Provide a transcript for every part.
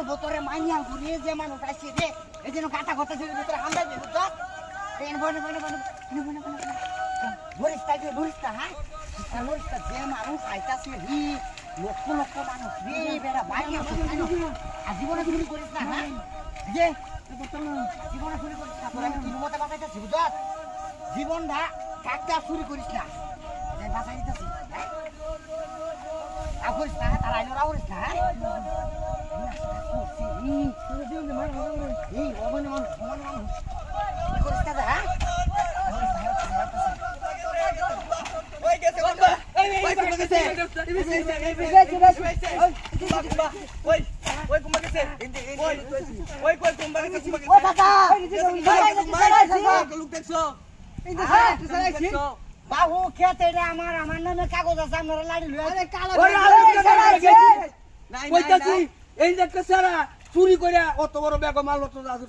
ভোতরে মাইনিয়া ঘুরিয়ে যে মানুষ আসছে রে এই জন্য কাটা কথা ছিল ভিতরে হামলা দিল তো বরিস্তা হ্যাঁ বরিস্তা যে মানুষ আইতাছে হি লক্ষ লক্ষ মানুষ রে বেড়া বাইরে জীবনে চুরি করিস না হ্যাঁ যে জীবনে চুরি করিস না তোরা কি মতে বাঁচাইতেছি বুঝছ জীবনটা কাকটা চুরি করিস না বাঁচাই দিতেছি করিস না তার আইলো করিস না বাবু খেতে আমার নামে কাগজ আছে আপনারা লাড়ি এই যে সারা চুরি করে অত বড় ব্যাগ মাল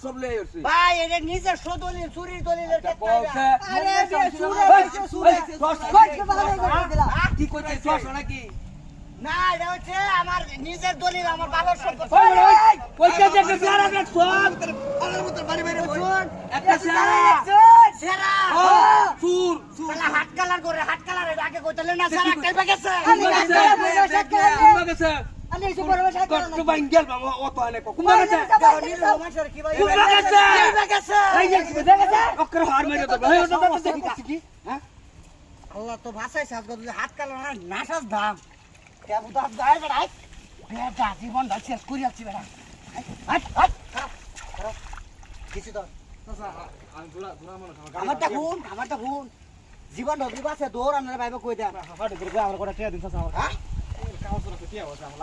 সব লেগে গেছে ভাই এটা নিজের সদলি চুরির দলিলের কি করতে চশ নাকি না এটা হচ্ছে আমার নিজের দলিল আমার বাবার সম্পত্তি কইতে দেখে সারা দেখ সব আলার মত বাড়ি বাইরে বল একটা সারা সেরা চুর শালা হাত কালার করে হাত কালারের আগে কইতলে না সারা কাইবা গেছে গেছে আমি এসে বড় ভাষা কত বাঙ্গেল বাবা অত আনে কুমা গেছে কি ভাই কুমা গেছে এই যে গেছে অকর হার মেরে তো ভাই ওটা তো দেখি কি হ্যাঁ আল্লাহ তো ভাষায় সাজ করে হাত কালার নাশাস দাম কেবু তো যায় বেড়া বেটা জীবন দা শেষ করি যাচ্ছি বেড়া হাট হাট কিছু তো আমারটা ফোন জীবন ধরি বাসে দৌড় আমরা ভাইবা কই দেয়া হাট করে আমরা কোটা টিয়া দিন সাসা আমার হ্যাঁ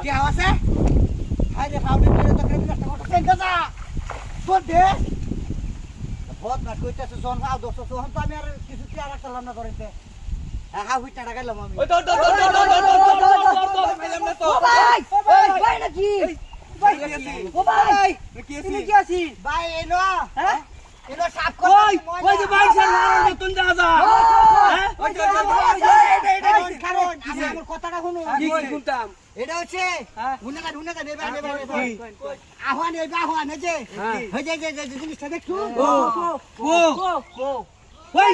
কি আছে হাই রে পাউডার করে তো ক্রেডিট কার্ডটা কত সেন্ট যা তোর দে বহুত না কইতাছে জন আও 200 সোহন তো আমি আর কিছু টিয়া রাখলাম না করেতে হ্যাঁ হুই টাকা গেলাম আমি ওই তো ভাই নাকি ও ভাই কি আছি ভাই এনো হ্যাঁ এনো সাফ কর ওই যে ভাই স্যার নতুন দাদা হ্যাঁ ওই কারণ আমার কথাটা শুনো কি শুনতাম এটা হচ্ছে হুনাকা নেবে আহ্বান এইবা আহ্বান এই যে হই যে জিনিসটা দেখছো ওই